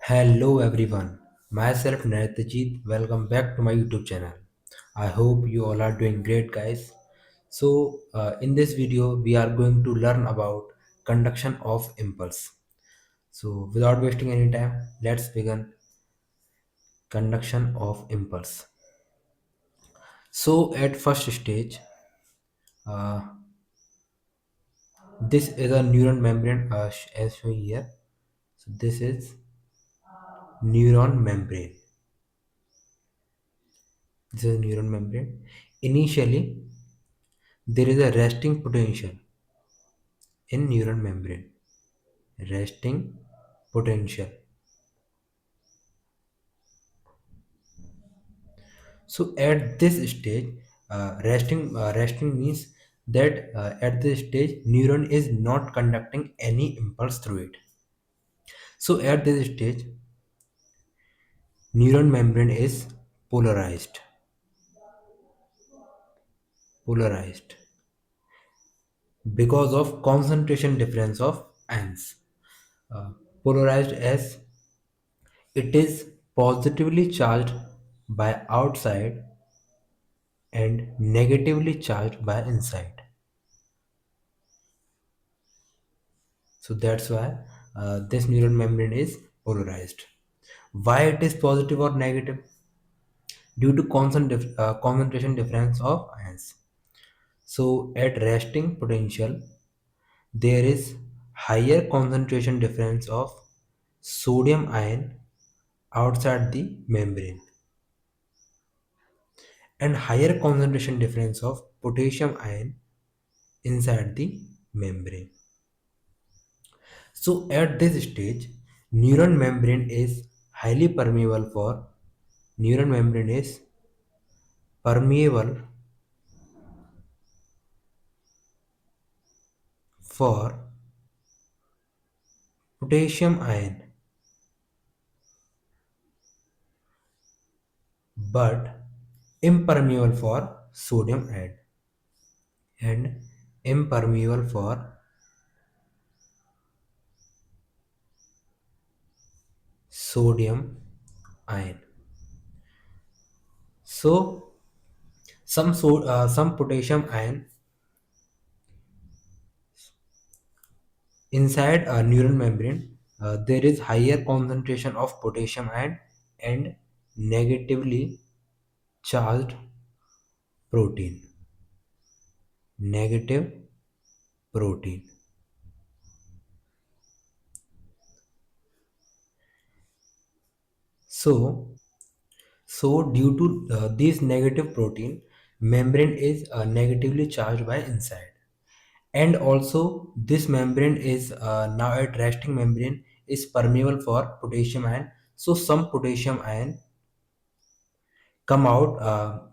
Hello everyone, myself Nerityajeet. Welcome back to my YouTube channel. I hope you all are doing great, guys. In this video, we are going to learn about conduction of impulse. So, without wasting any time, let's begin conduction of impulse. So, at first stage, uh, this is a neuron membrane as shown here. So, this is neuron membrane. This is neuron membrane. Initially, there is a resting potential in neuron membrane. Resting potential. So at this stage, resting means that at this stage neuron is not conducting any impulse through it. So at this stage, neuron membrane is polarized. Polarized because of concentration difference of ions. Polarized as it is positively charged by outside and negatively charged by inside. So that's why this neural membrane is polarized. Why it is positive or negative? Due to concentration difference of ions. So at resting potential, there is higher concentration difference of sodium ion outside the membrane and higher concentration difference of potassium ion inside the membrane. So at this stage, neuron membrane is highly permeable for neuron membrane is permeable for potassium ion but impermeable for sodium ion and impermeable for sodium ion. So some potassium ion inside a neuron membrane, there is higher concentration of potassium ion and negatively charged protein. Negative protein. So, so due to this negative protein, membrane is negatively charged by inside. And also this membrane is now at resting membrane is permeable for potassium ion. So some potassium ion come out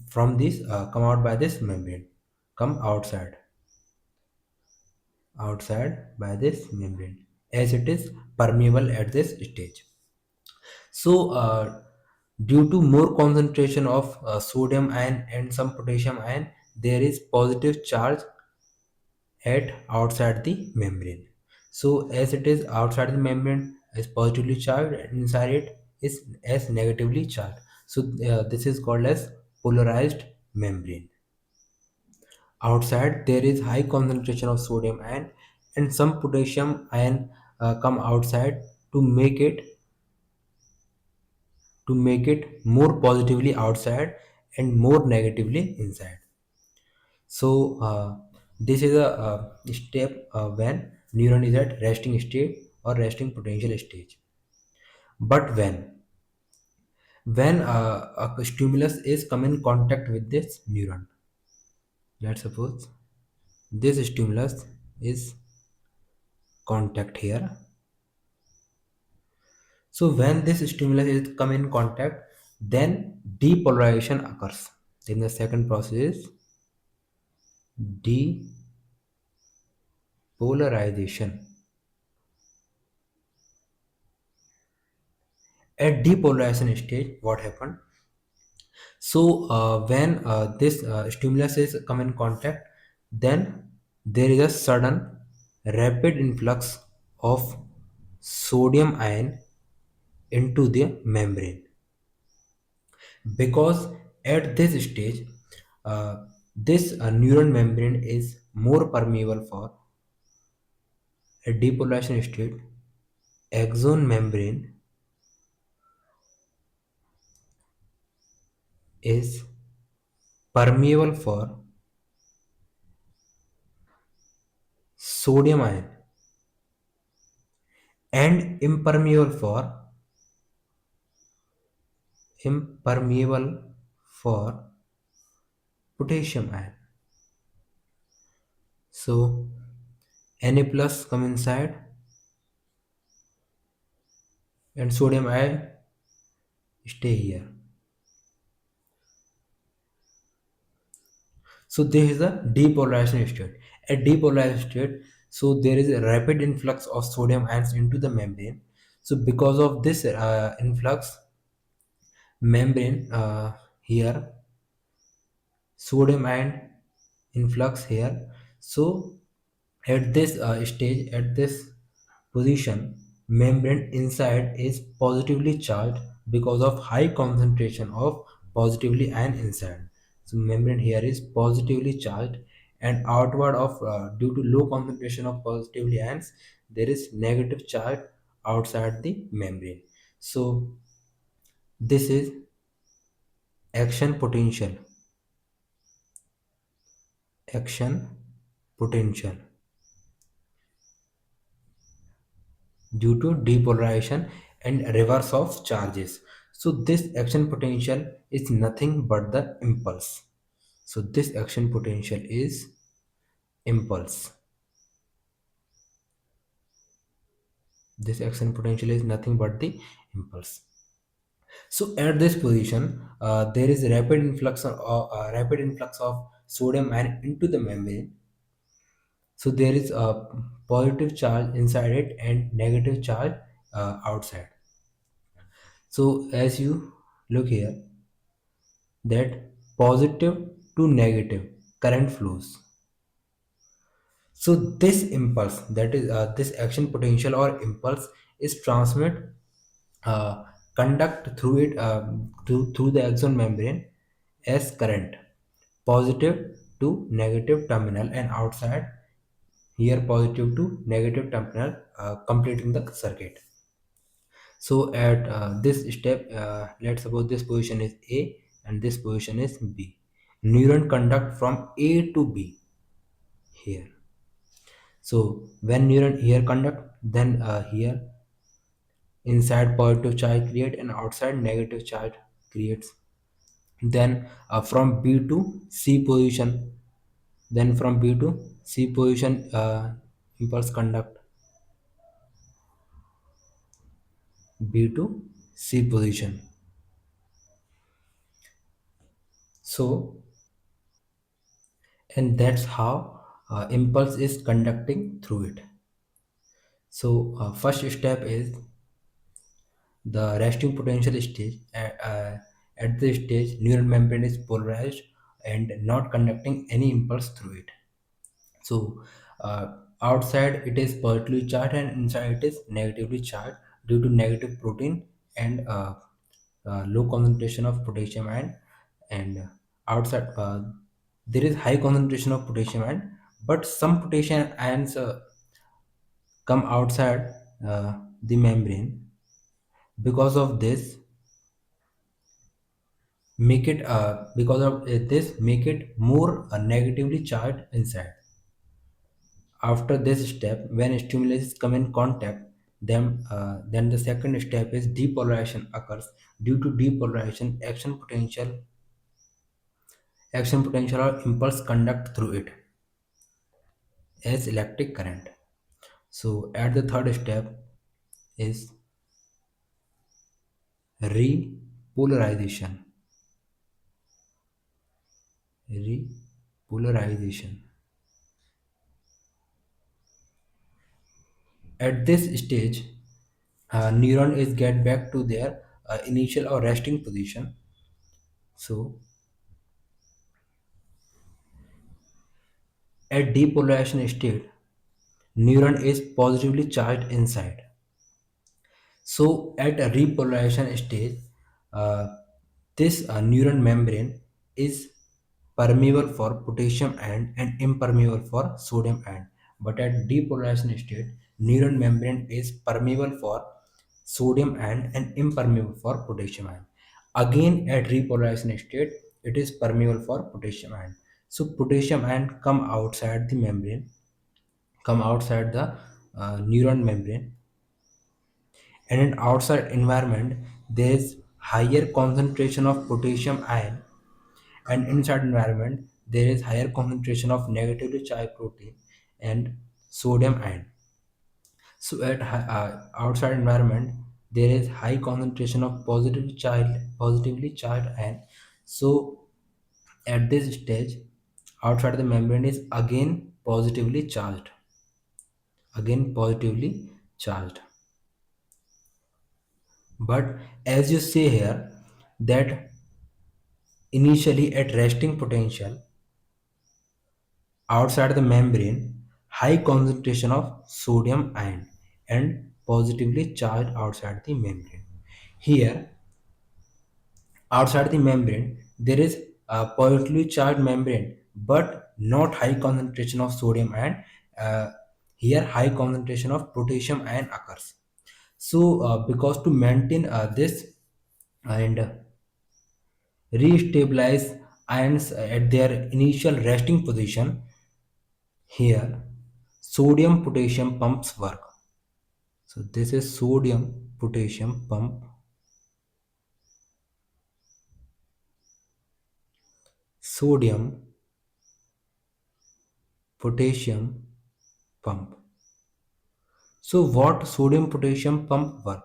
from this come out by this membrane, come outside by this membrane as it is permeable at this stage. So due to more concentration of sodium ion and some potassium ion, there is positive charge at outside the membrane. So as it is outside the membrane is positively charged and inside it is as negatively charged. So this is called as polarized membrane. Outside there is high concentration of sodium ion and some potassium ion come outside to make it more positively outside and more negatively inside. So this is a step when neuron is at resting state or resting potential stage. But when a stimulus is come in contact with this neuron, let's suppose this stimulus is contact here. So when this stimulus is come in contact, then depolarization occurs. Then the second process is depolarization. At depolarization stage, what happened? So when this stimulus is come in contact, then there is a sudden rapid influx of sodium ion into the membrane, because at this stage this neuron membrane is more permeable for a depolarization state. Axon membrane is permeable for sodium ion and impermeable for potassium ion. So Na plus come inside and sodium ion stay here. So this is a depolarization state. At depolarized state, so there is a rapid influx of sodium ions into the membrane. So because of this influx, membrane here, sodium ion influx here. So at this stage, at this position, membrane inside is positively charged because of high concentration of positively ion inside. So membrane here is positively charged, and outward of due to low concentration of positively ions, there is negative charge outside the membrane. So this is action potential. Action potential due to depolarization and reverse of charges. So this action potential is nothing but the impulse. So this action potential is impulse. This action potential is nothing but the impulse. So at this position, there is rapid influx of sodium ion into the membrane. So there is a positive charge inside it and negative charge outside. So as you look here, that positive to negative current flows. So this impulse, that is this action potential or impulse, is transmit conduct through it through the axon membrane as current, positive to negative terminal, and outside here positive to negative terminal, completing the circuit. So at this step, let's suppose this position is A and this position is B. Neuron conduct from A to B here. So when neuron here conduct, then here inside positive charge create and outside negative charge creates. Then from B to C position, then from B to C position, impulse conduct B to C position. So and that's how impulse is conducting through it. So first step is the resting potential stage. At this stage, neural membrane is polarized and not conducting any impulse through it. So outside it is positively charged and inside it is negatively charged due to negative protein and low concentration of potassium ion. And outside there is high concentration of potassium ion, but some potassium ions come outside the membrane. Because of this, make it because of this make it more negatively charged inside. After this step, when stimulus come in contact, then the second step is depolarization occurs. Due to depolarization, action potential or impulse conduct through it as electric current. So at the third step is repolarization. Repolarization. At this stage, neuron is get back to their initial or resting position. So at depolarization state, neuron is positively charged inside. So at a repolarization stage, uh, this neuron membrane is permeable for potassium ion and impermeable for sodium ion. But at depolarization state, neuron membrane is permeable for sodium ion and impermeable for potassium ion. Again at repolarization state, it is permeable for potassium ion. So potassium ion come outside the neuron membrane, and in outside environment there is higher concentration of potassium ion, and inside environment there is higher concentration of negatively charged protein and sodium ion. So at outside environment there is high concentration of positively charged ion. So at this stage, outside the membrane is again positively charged. But as you see here, that initially at resting potential outside the membrane, high concentration of sodium ion and positively charged outside the membrane. Here, outside the membrane, there is a positively charged membrane, but not high concentration of sodium ion. Uh, Here, high concentration of potassium ion occurs. So, because to maintain this and re-stabilize ions at their initial resting position, here sodium potassium pumps work. So this is sodium potassium pump, sodium potassium pump. So what sodium potassium pump work?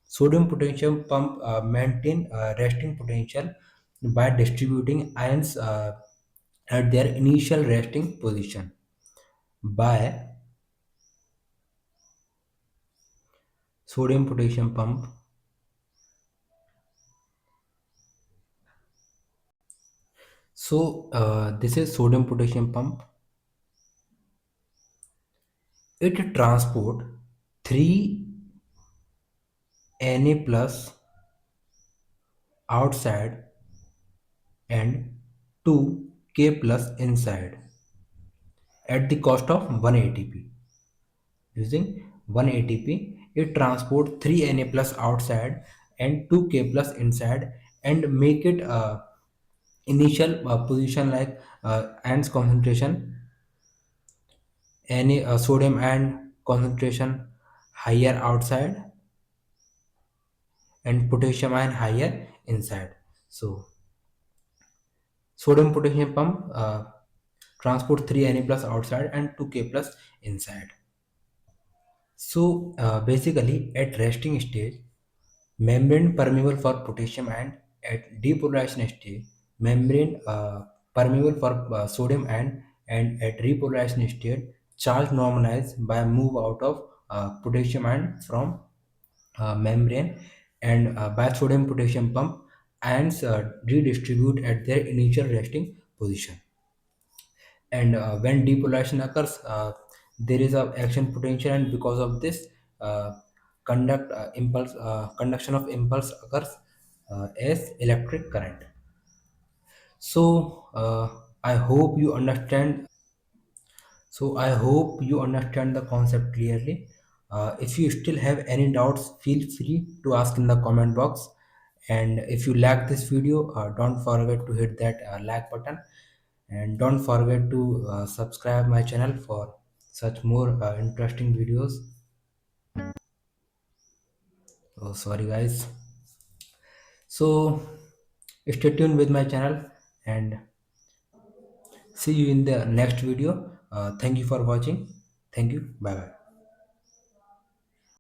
Sodium potassium pump maintain resting potential by distributing ions at their initial resting position by sodium potassium pump. So this is sodium potassium pump. It transport 3 Na plus outside and 2 K plus inside at the cost of 1 ATP. Using 1 ATP, it transport 3 Na plus outside and 2 K plus inside and make it initial position like ions concentration, any sodium ion concentration higher outside and potassium ion higher inside. So sodium potassium pump transport 3 Na plus outside and 2 K plus inside. So basically at resting stage, membrane permeable for potassium ion. At depolarization stage, membrane permeable for sodium ion, and at repolarization state, charge normalized by move out of potassium ion from membrane, and by sodium potassium pump, ions redistribute at their initial resting position. And when depolarization occurs, there is a action potential, and because of this, conduction of impulse occurs as electric current. So I hope you understand the concept clearly. If you still have any doubts, feel free to ask in the comment box. And if you like this video, don't forget to hit that like button, and don't forget to subscribe my channel for such more interesting videos. Oh, sorry guys. So stay tuned with my channel and see you in the next video. Thank you for watching. Thank you. Bye bye.